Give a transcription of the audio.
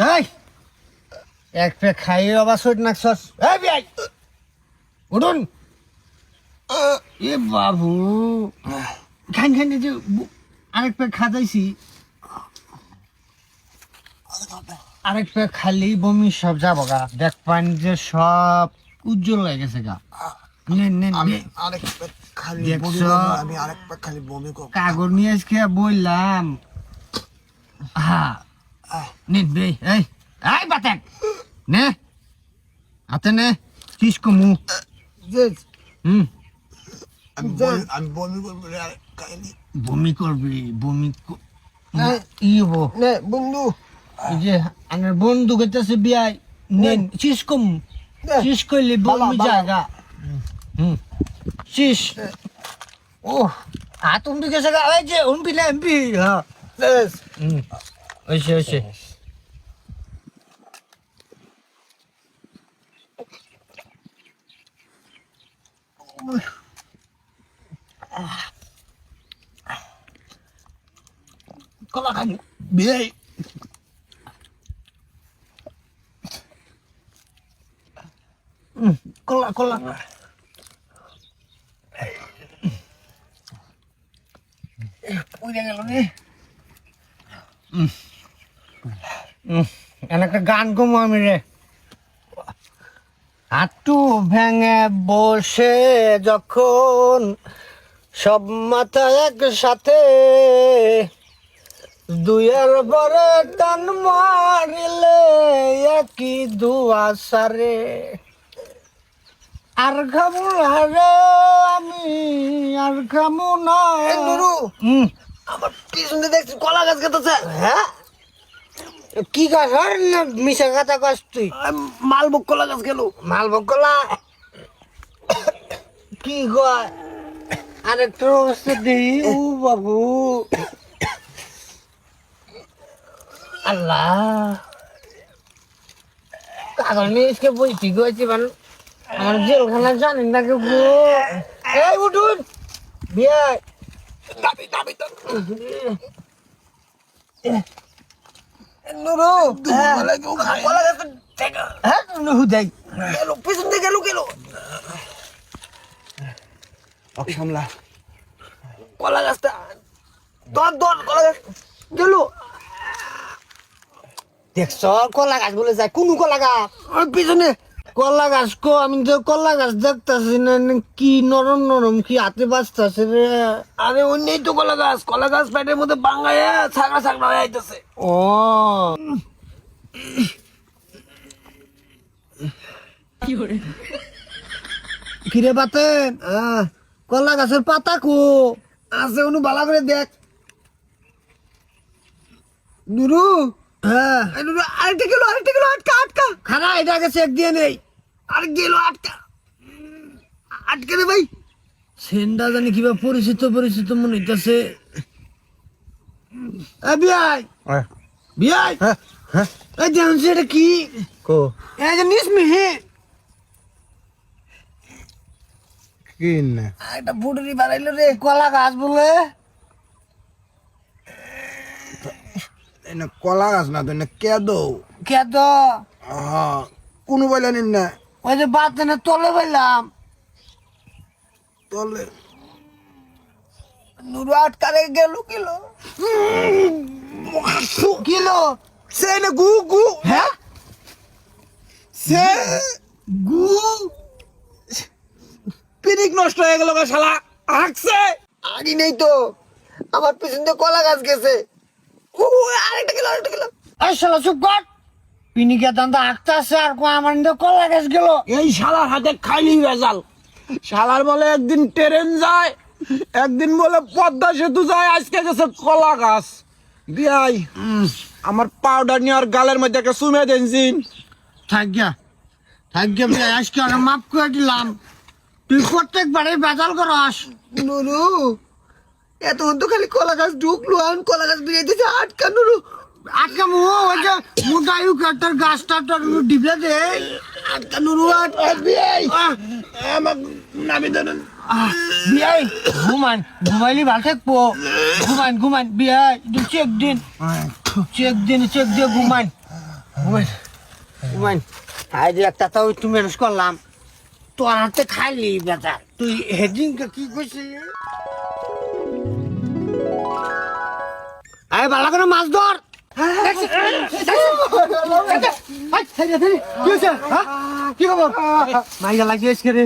এই এক পে খাই আবার সইট নাকছস এই বিয়াই উঠুন এ বাবু খান খান যে আরেক পে খাদাইছি আরেক পে খালি বমি সব যাবো গা দেখ পান যে সব উজ্জ্বল হয়ে গেছে গা কাগজ নিয়ে আজকে বললাম হ্যাঁ নিবি এই এই বাতেক নে হাতে নে কিস কমু আমি বমি করবো বমি করবি বমি ই হবো বন্ধু এই যে আমার বন্ধু গেছে বিয়াই নেন চিস কম চিস করলে বমি জায়গা চিস ও হাত উমবি গেছে গা এই যে উমবি না এমবি হ্যাঁ ওইসে ওইসে কলা খান বিয়াই কলা কলা একটা গান কমো আমি রে হাঁটু ভেঙে বসে যখন সব মাথা একসাথে দুইয়ের পরে টান মারিলে একই দুয়া সারে আর খাবো না রে আমি আর খাবো না নুরু আমার পিছনে দেখছি কলা গাছ কাটাছে হ্যাঁ কি গাছ আর না মিশা কথা গাছ তুই মালভোগ কলা গাছ গেল মালভোগ কলা কি গয় আরেকটা অবস্থা দিই ও বাবু আল্লাহ কাগজ নিয়ে इसके বই ঠিক হয়েছে মানে আমার জেলখানা জানেন না কেউ এই উঠুন বিয়ে দাবি দাবি তো নুরু কলা গাছ হ্যাঁ নুহু দেখ গেল পিছন দিয়ে গেল সামলা কলা গাছটা দর কলা গাছ গেল দেখছ কলা গাছ বলে যায় কোন কলা গাছ পিছনে কলা গাছ কো আমি তো কলা গাছ দেখতেছি না কি নরম নরম কি হাতে বাঁচতেছে রে আরে অন্যই তো কলা গাছ পেটের মধ্যে বাঙ্গায় ছাগড়া ছাগড়া হয়ে যাইতেছে ও কিরে বাতেন কলা গাছের পাতা কো আছে অনু ভালো করে দেখ নুরু হ্যাঁ নুরু আরেকটা গেল আটকা খানা এটাকে চেক দিয়ে নেই আর গেল আটকে রে ভাই সেন্ডা জানি কিবা পরিচিত মনে হইতেছে বিয়াই বিয়াই এই জানছি এটা কি কো এই যে নিসমিহি কি না একটা বুড়ি বানাইলো রে কলা গাছ বলে এনে কলা গাছ না তো কেদো কে তো কোনো বললেন না ওই যে বাতেনে তলে বললাম তলে নুরু আটকারে গেল কিলো কিলো সে না গু হ্যাঁ সে গু পিরিক নষ্ট হয়ে গেল গো শালা হাঁকছে আগে নেই তো আমার পিছন দিয়ে কলা গাছ গেছে আরেকটা গেল এই শালা চুপ কর পিনিকে দান্দা আঁকতে আছে আর কো আমার নিতে কলা গাছ গেল এই শালার হাতে খাইলি ভেজাল শালার বলে একদিন ট্রেন যায় একদিন বলে পদ্মা সেতু যায় আজকে গেছে কলা গাছ বিয়াই আমার পাউডার নিয়ে আর গালের মধ্যে একটা সুমে দেনছিন থাক গিয়া আজকে আর মাফ করে দিলাম তুই প্রত্যেকবারে বেজাল করস নুরু এতক্ষণ তো খালি কলা গাছ ঢুকলো আর কলা গাছ বেরিয়ে দিয়েছে আটকা নুরু আজকে ওই যে মোটায়ু কাটার গাছটা তোর ডিবলে দে আটকা নুরু আটকা বিয়াই আমার নামি দেন বিয়াই ঘুমাইলি ভালো থাকবো ঘুমান বিয়াই চেক দিন চেক দিয়ে ঘুমান উমাইন আইডি একটা তো একটু ম্যানেজ করলাম তোর হাতে খাইলি বেটা তুই হেডিং কি কইছিস আয় ভালো করে মাছ ধর কি খবর মাইয়া লাগিয়েছে রে